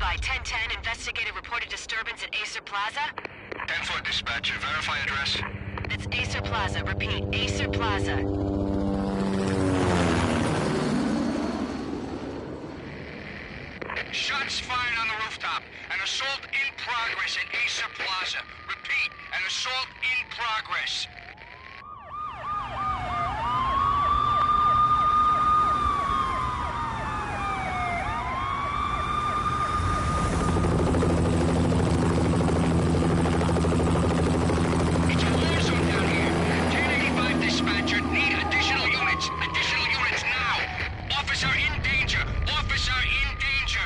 by 1010, investigator reported disturbance at Acer Plaza. 10-4 dispatcher, verify address. It's Acer Plaza, repeat, Acer Plaza. Shots fired on the rooftop. An assault in progress at Acer Plaza. Repeat, an assault in progress. It's a war zone down here. 1085 dispatcher, need additional units. Additional units now. Officer in danger. Officer in danger.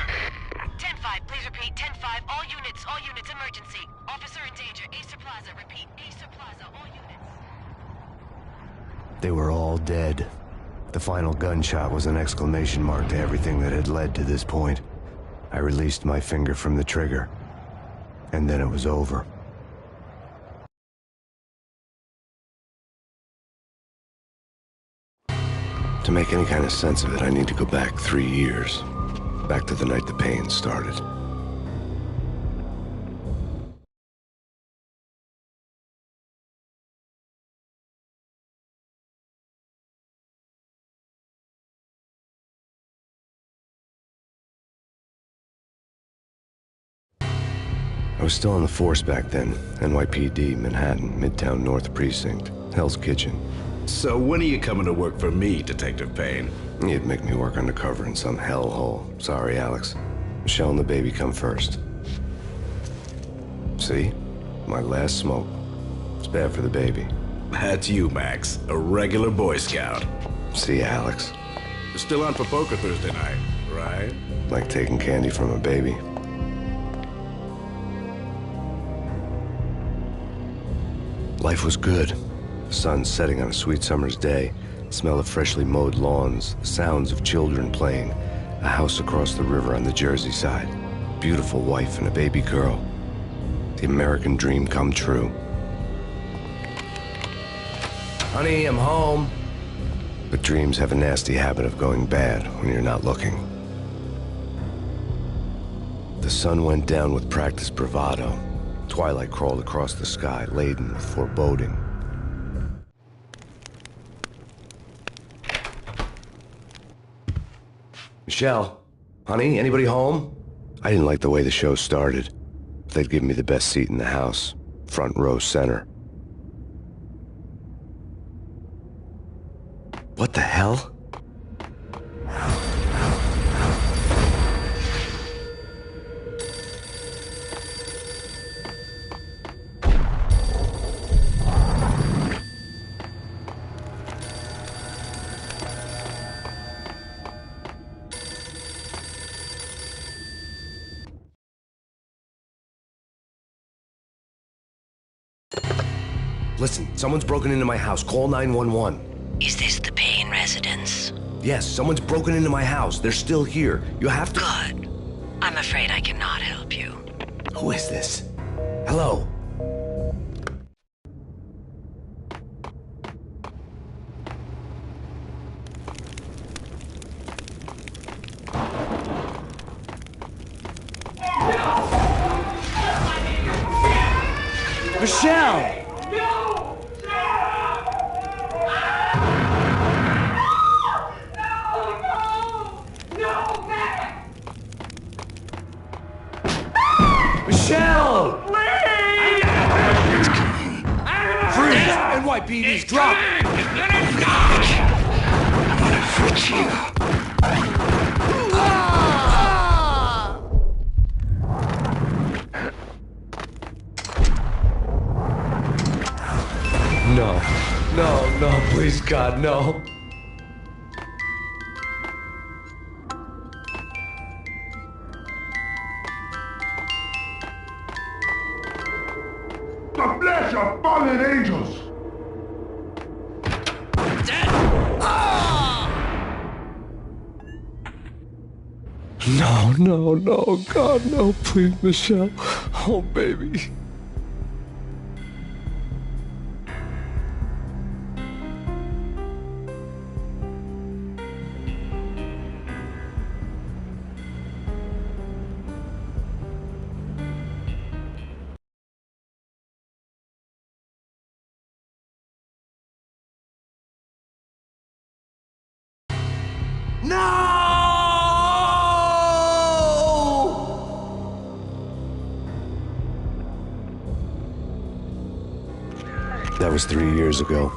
10-5, please repeat, 10-5, all units, emergency. Officer in danger, Acer Plaza, repeat, Acer Plaza, all units. They were all dead. The final gunshot was an exclamation mark to everything that had led to this point. I released my finger from the trigger, and then it was over. To make any kind of sense of it, I need to go back 3 years. Back to the night the pain started. I was still on the force back then. NYPD, Manhattan, Midtown North Precinct, Hell's Kitchen. So when are you coming to work for me, Detective Payne? You'd make me work undercover in some hellhole. Sorry, Alex. Michelle and the baby come first. See? My last smoke. It's bad for the baby. That's you, Max. A regular Boy Scout. See, Alex? You're still on for poker Thursday night, right? Like taking candy from a baby. Life was good. The sun setting on a sweet summer's day, the smell of freshly mowed lawns, the sounds of children playing, a house across the river on the Jersey side, beautiful wife and a baby girl. The American dream come true. Honey, I'm home. But dreams have a nasty habit of going bad when you're not looking. The sun went down with practiced bravado. Twilight crawled across the sky, laden with foreboding. Michelle? Honey, anybody home? I didn't like the way the show started. They'd give me the best seat in the house, front row center. What the hell? Listen, someone's broken into my house. Call 911. Is this the Payne residence? Yes, someone's broken into my house. They're still here. You have to... Good. I'm afraid I cannot help you. Who is this? Hello? Michelle! Michelle! It's coming. Freeze! NYPD's drop! I'm gonna fix you. No. No, no, please, God, no. The flesh of fallen angels! No, no, no, God, no, please, Michelle. Oh, baby. That was 3 years ago.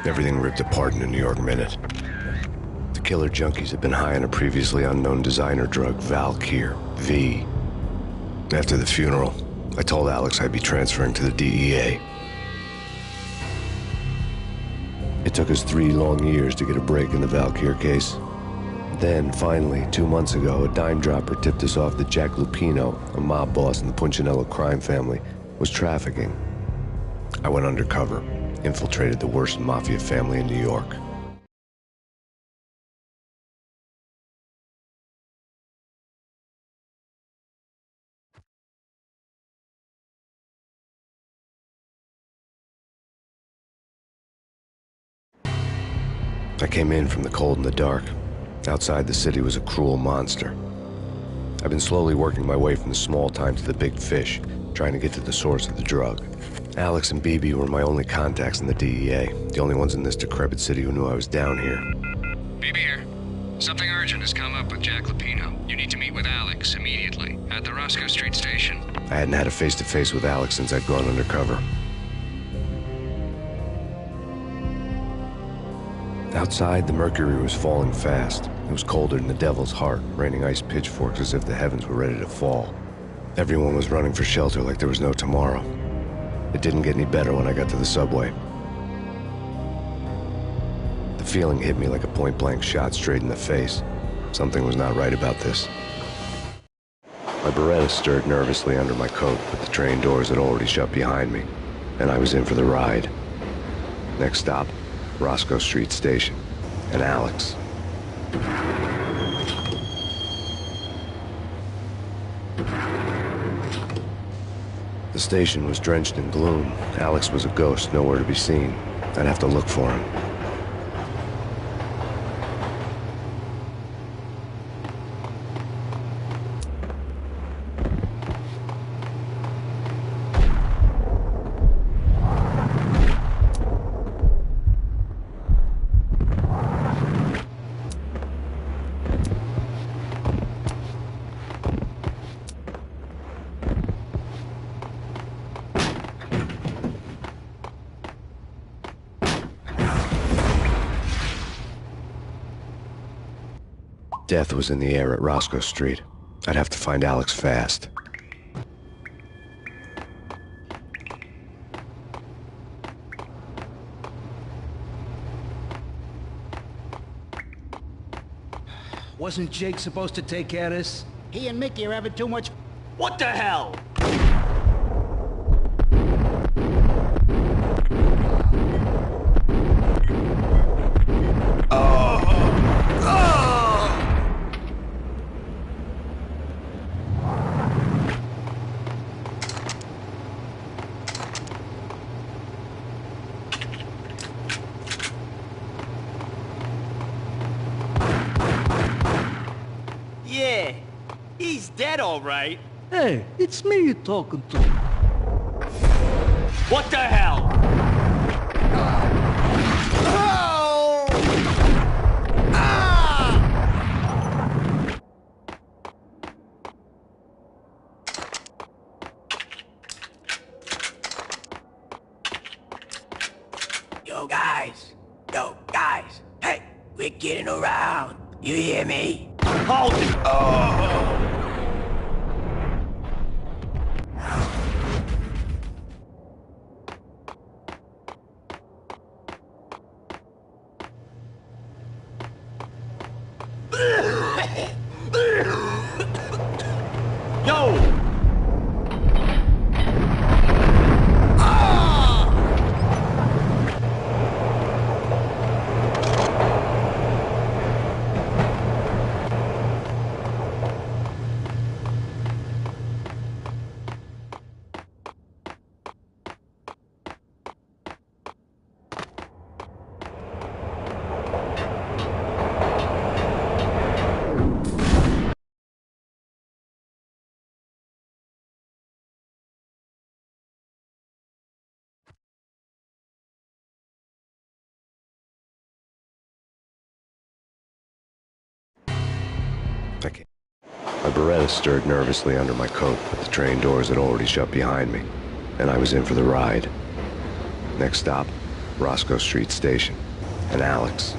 Everything ripped apart in a New York minute. The killer junkies had been high on a previously unknown designer drug, Valkyr, V. After the funeral, I told Alex I'd be transferring to the DEA. It took us 3 long years to get a break in the Valkyr case. Then, finally, 2 months ago, a dime dropper tipped us off that Jack Lupino, a mob boss in the Punchinello crime family, was trafficking. I went undercover, infiltrated the worst mafia family in New York. I came in from the cold and the dark. Outside, the city was a cruel monster. I've been slowly working my way from the small time to the big fish, trying to get to the source of the drug. Alex and BB were my only contacts in the DEA, the only ones in this decrepit city who knew I was down here. BB here. Something urgent has come up with Jack Lupino. You need to meet with Alex immediately at the Roscoe Street station. I hadn't had a face-to-face with Alex since I'd gone undercover. Outside, the mercury was falling fast. It was colder than the devil's heart, raining ice pitchforks as if the heavens were ready to fall. Everyone was running for shelter like there was no tomorrow. It didn't get any better when I got to the subway. The feeling hit me like a point-blank shot straight in the face. Something was not right about this. My Beretta stirred nervously under my coat, but the train doors had already shut behind me, and I was in for the ride. Next stop, Roscoe Street Station, and Alex. The station was drenched in gloom. Alex was a ghost, nowhere to be seen. I'd have to look for him. Death was in the air at Roscoe Street. I'd have to find Alex fast. Wasn't Jake supposed to take care of this? He and Mickey are having too much. What the hell? Yeah, he's dead, all right. Hey, it's me you're talking to. What the hell? Oh! Ah! Yo guys, hey, we're getting around. You hear me? Hold it! Oh! Yo! I can't. My Beretta stirred nervously under my coat, but the train doors had already shut behind me, and I was in for the ride. Next stop, Roscoe Street Station, and Alex.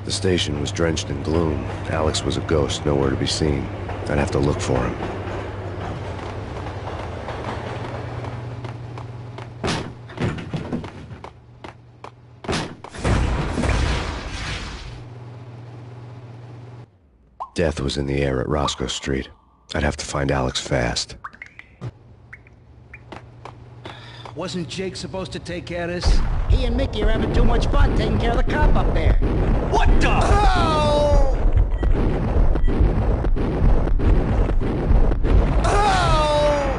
The station was drenched in gloom. Alex was a ghost, nowhere to be seen. I'd have to look for him. Death was in the air at Roscoe Street. I'd have to find Alex fast. Wasn't Jake supposed to take care of this? He and Mickey are having too much fun taking care of the cop up there. What the? Oh! Oh!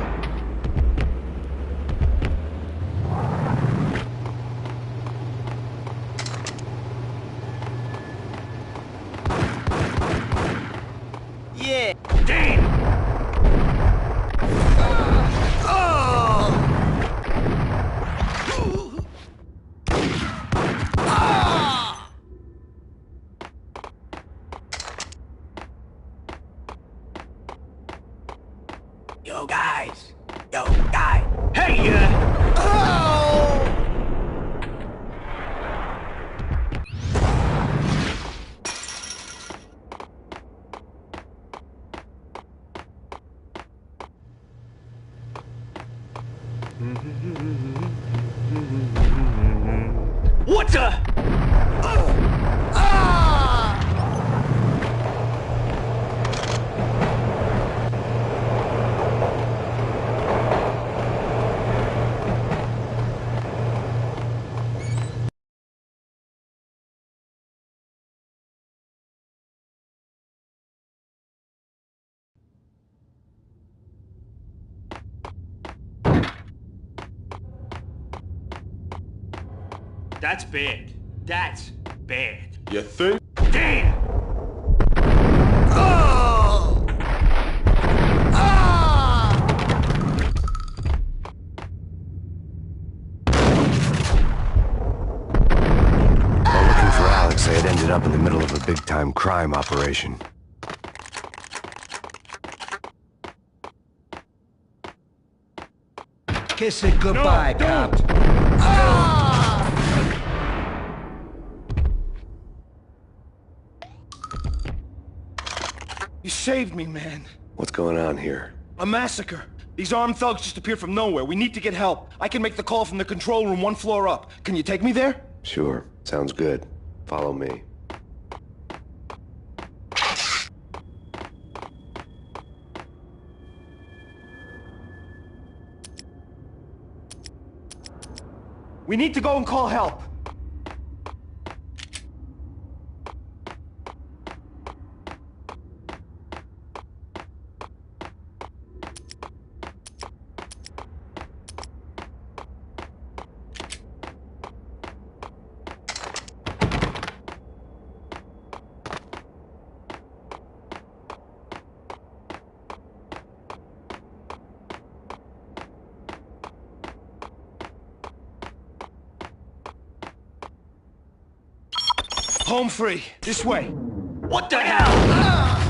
Yeah. Damn! Yo, guys. Yo, guy. Hey, Oh! what the? That's bad. That's bad. You think? Damn! Oh! Ah! While looking for Alex, I had ended up in the middle of a big-time crime operation. Kiss it goodbye, No, cop. don't. Ah! You saved me, man. What's going on here? A massacre. These armed thugs just appeared from nowhere. We need to get help. I can make the call from the control room one floor up. Can you take me there? Sure, sounds good. Follow me. We need to go and call help. Home free. This way. What the hell?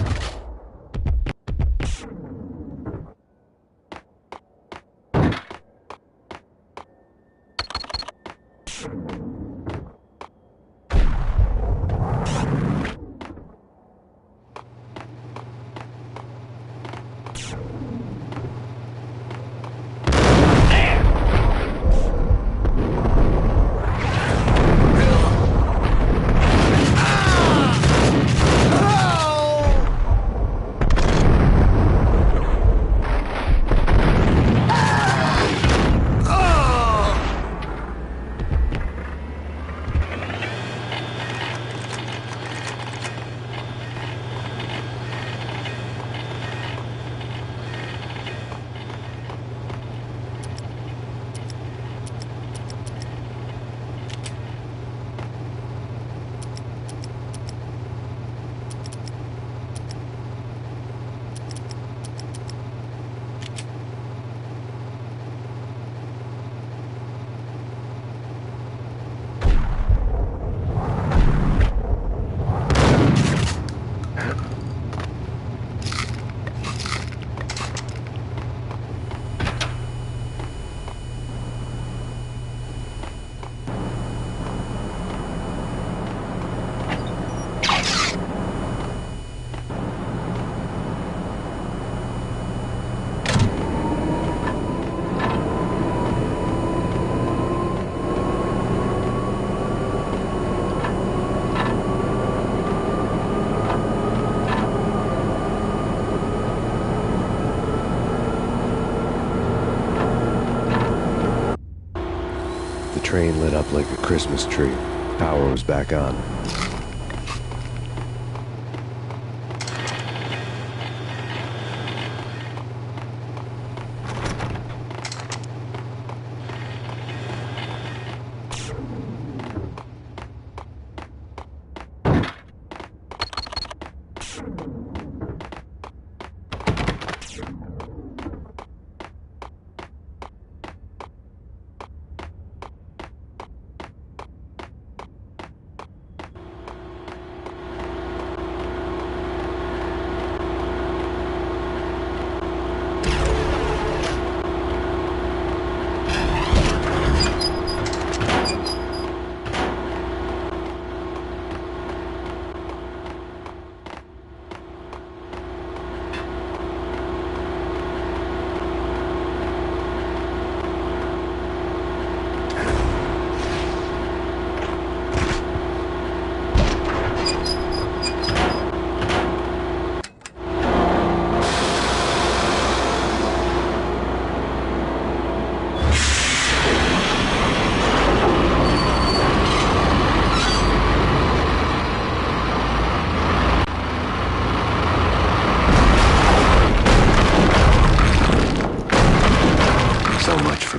train lit up like a Christmas tree. Power was back on.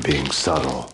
Being subtle.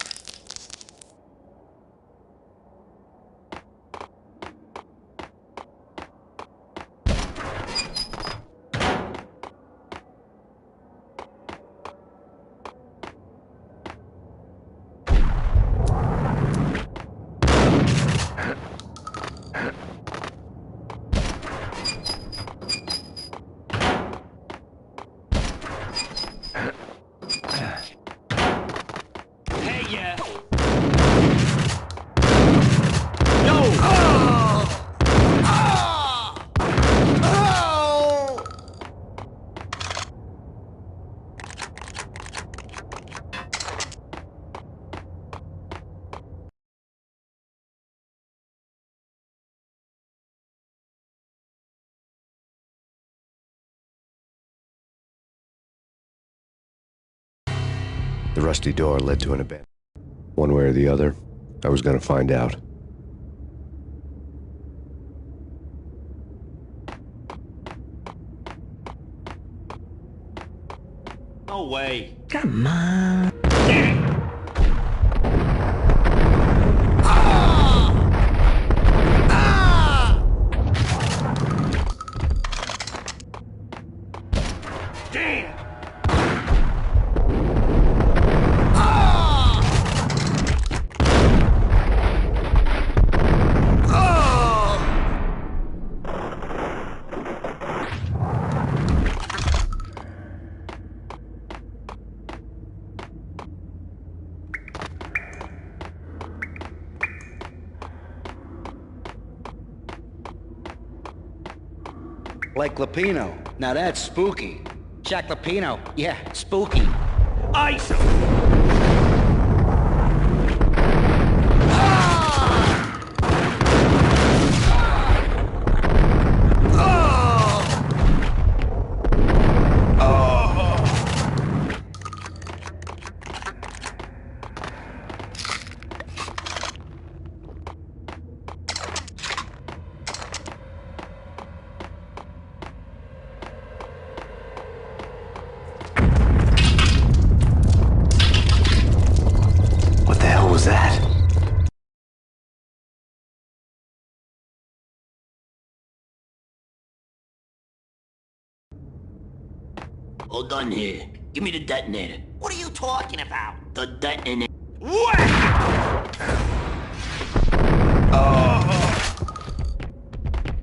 The rusty door led to an abandoned. One way or the other, I was gonna find out. No way. Come on. Like Lapino. Now that's spooky. Jack Lapino. Yeah, spooky. Ice! Was that? All done here. Give me the detonator. What are you talking about? The detonator.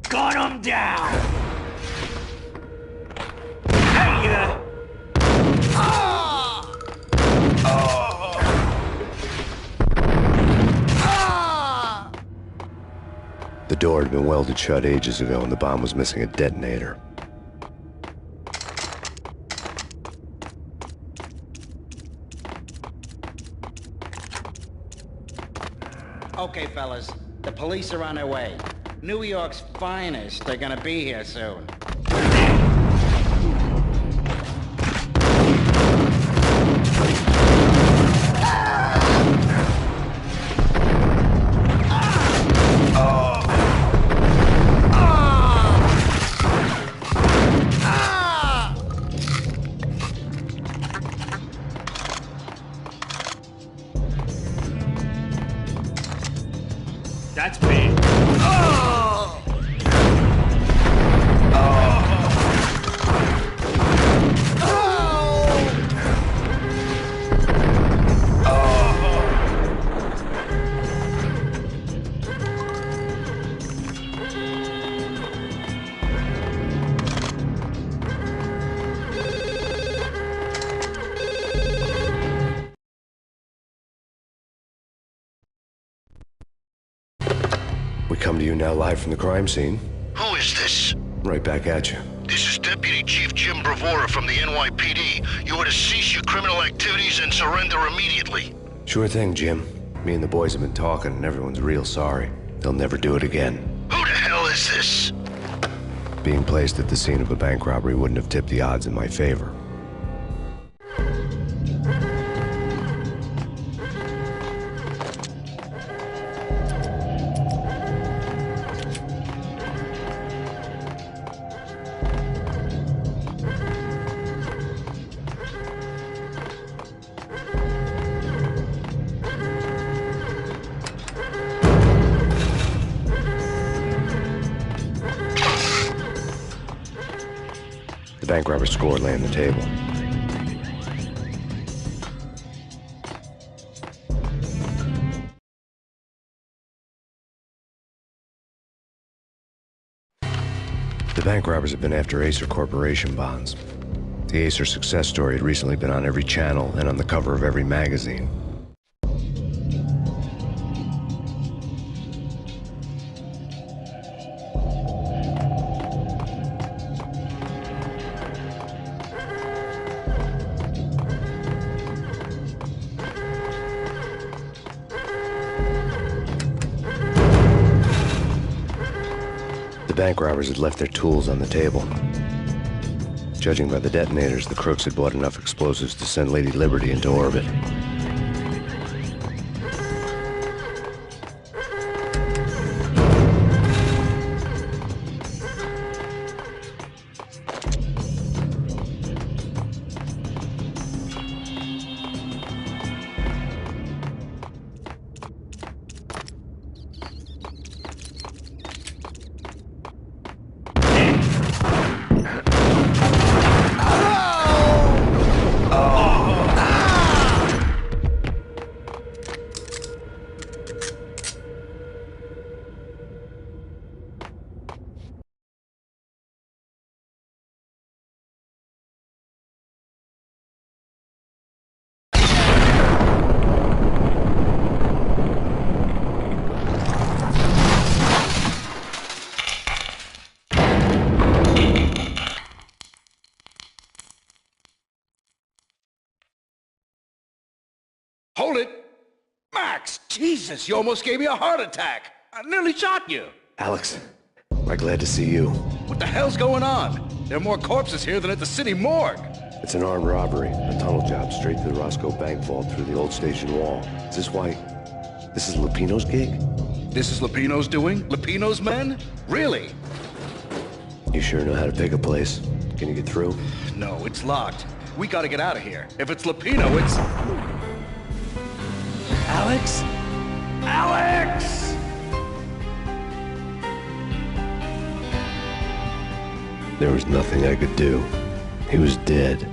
Gun him down! Hey, The door had been welded shut ages ago and the bomb was missing a detonator. Okay, fellas. The police are on their way. New York's finest are gonna be here soon. We come to you now live from the crime scene. Who is this? Right back at you. This is Deputy Chief Jim Bravura from the NYPD. You are to cease your criminal activities and surrender immediately. Sure thing, Jim. Me and the boys have been talking and everyone's real sorry. They'll never do it again. Who the hell is this? Being placed at the scene of a bank robbery wouldn't have tipped the odds in my favor. The bank robber score lay on the table. The bank robbers have been after Acer Corporation bonds. The Acer success story had recently been on every channel and on the cover of every magazine. The bank robbers had left their tools on the table. Judging by the detonators, the crooks had bought enough explosives to send Lady Liberty into orbit. Hold it! Max! Jesus, you almost gave me a heart attack! I nearly shot you! Alex, I'm glad to see you. What the hell's going on? There are more corpses here than at the city morgue! It's an armed robbery, a tunnel job straight to the Roscoe Bank vault through the old station wall. Is this why... this is Lupino's gig? This is Lupino's doing? Lupino's men? Really? You sure know how to pick a place. Can you get through? No, it's locked. We gotta get out of here. If it's Lupino, it's... Alex? Alex! There was nothing I could do. He was dead.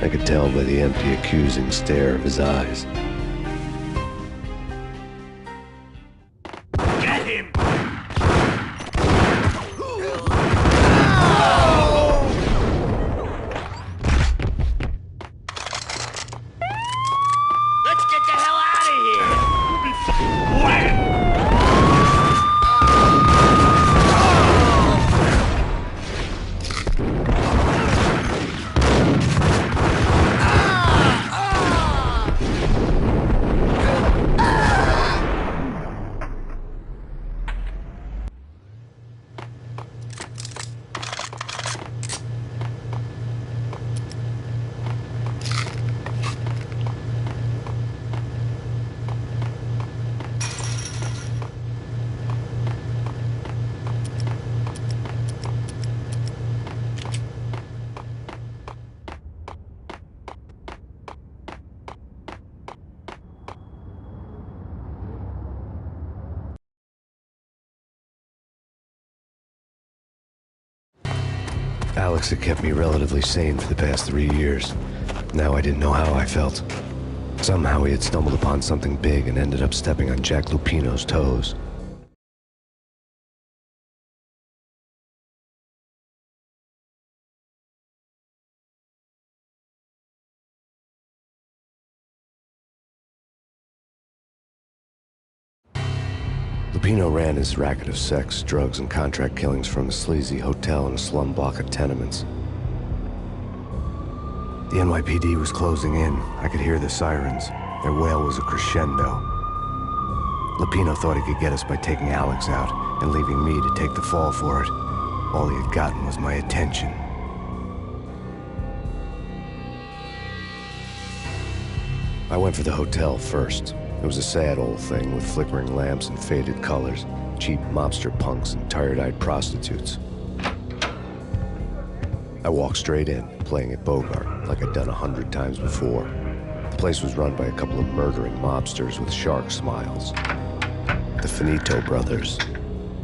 I could tell by the empty, accusing stare of his eyes. Get him! Let's get the hell out of here! Alex had kept me relatively sane for the past 3 years. Now I didn't know how I felt. Somehow he had stumbled upon something big and ended up stepping on Jack Lupino's toes. Lupino ran his racket of sex, drugs, and contract killings from a sleazy hotel in a slum block of tenements. The NYPD was closing in. I could hear the sirens. Their wail was a crescendo. Lupino thought he could get us by taking Alex out and leaving me to take the fall for it. All he had gotten was my attention. I went for the hotel first. It was a sad old thing with flickering lamps and faded colors, cheap mobster punks and tired-eyed prostitutes. I walked straight in, playing at Bogart, like I'd done 100 times before. The place was run by a couple of murdering mobsters with shark smiles. The Finito brothers.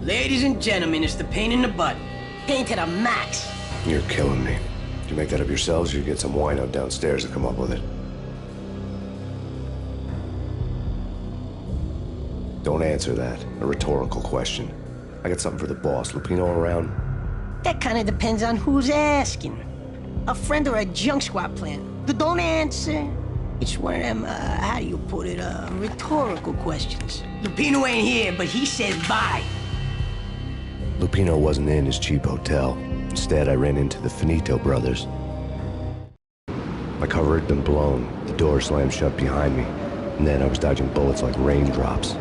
Ladies and gentlemen, it's the pain in the butt. Pain to the max. You're killing me. Did you make that up yourselves, or you get some wino downstairs to come up with it? Don't answer that. A rhetorical question. I got something for the boss. Lupino around? That kind of depends on who's asking. A friend or a junk squad plan. But don't answer. It's one of them, how do you put it, rhetorical questions. Lupino ain't here, but he says bye. Lupino wasn't in his cheap hotel. Instead, I ran into the Finito brothers. My cover had been blown. The door slammed shut behind me. And then I was dodging bullets like raindrops.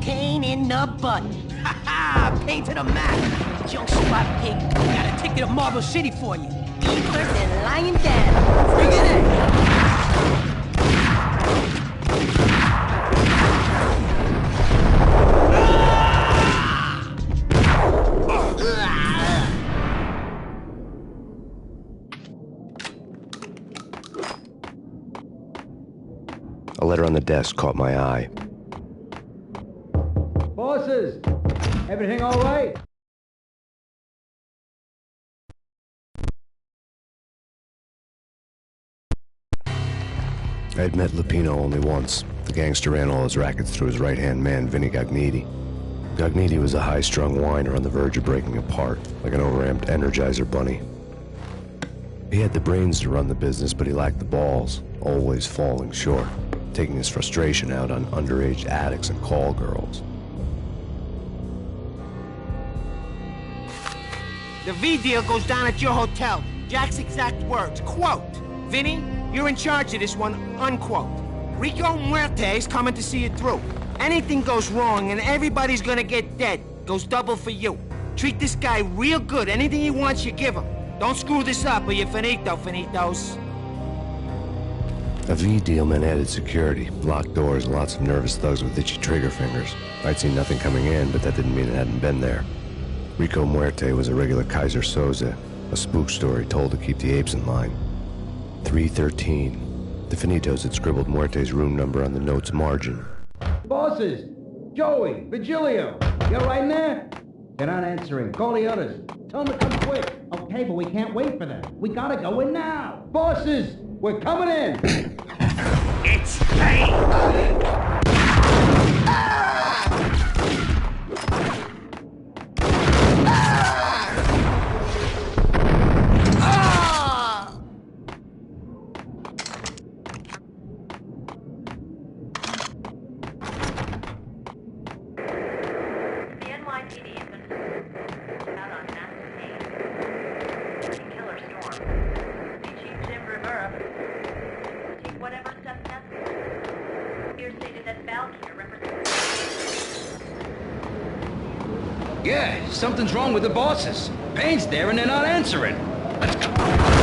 Pain in the butt. Ha ha! Pain to the max. Junk squad pig. Got a ticket to Marble City for you. Eagler and lying down. Bring it in. A letter on the desk caught my eye. Bosses, everything all right? I had met Lupino only once. The gangster ran all his rackets through his right-hand man, Vinny Gagniti. Gagniti was a high-strung whiner on the verge of breaking apart, like an overamped Energizer bunny. He had the brains to run the business, but he lacked the balls, always falling short, taking his frustration out on underage addicts and call girls. The V deal goes down at your hotel. Jack's exact words, quote, "Vinny, you're in charge of this one," unquote. Rico Muerte's coming to see it through. Anything goes wrong and everybody's gonna get dead. Goes double for you. Treat this guy real good. Anything he wants, you give him. Don't screw this up or you're finito, finitos. A V deal meant added security, locked doors, and lots of nervous thugs with itchy trigger fingers. I'd seen nothing coming in, but that didn't mean it hadn't been there. Rico Muerte was a regular Kaiser Soze, a spook story told to keep the apes in line. 313. The Finitos had scribbled Muerte's room number on the note's margin. Bosses, Joey, Virgilio, you all right in there? They're not answering. Call the others. Tell them to come quick. Okay, but we can't wait for them. We gotta go in now. Bosses, we're coming in. It's fate! Yeah, something's wrong with the bosses. Payne's there and they're not answering. Let's go.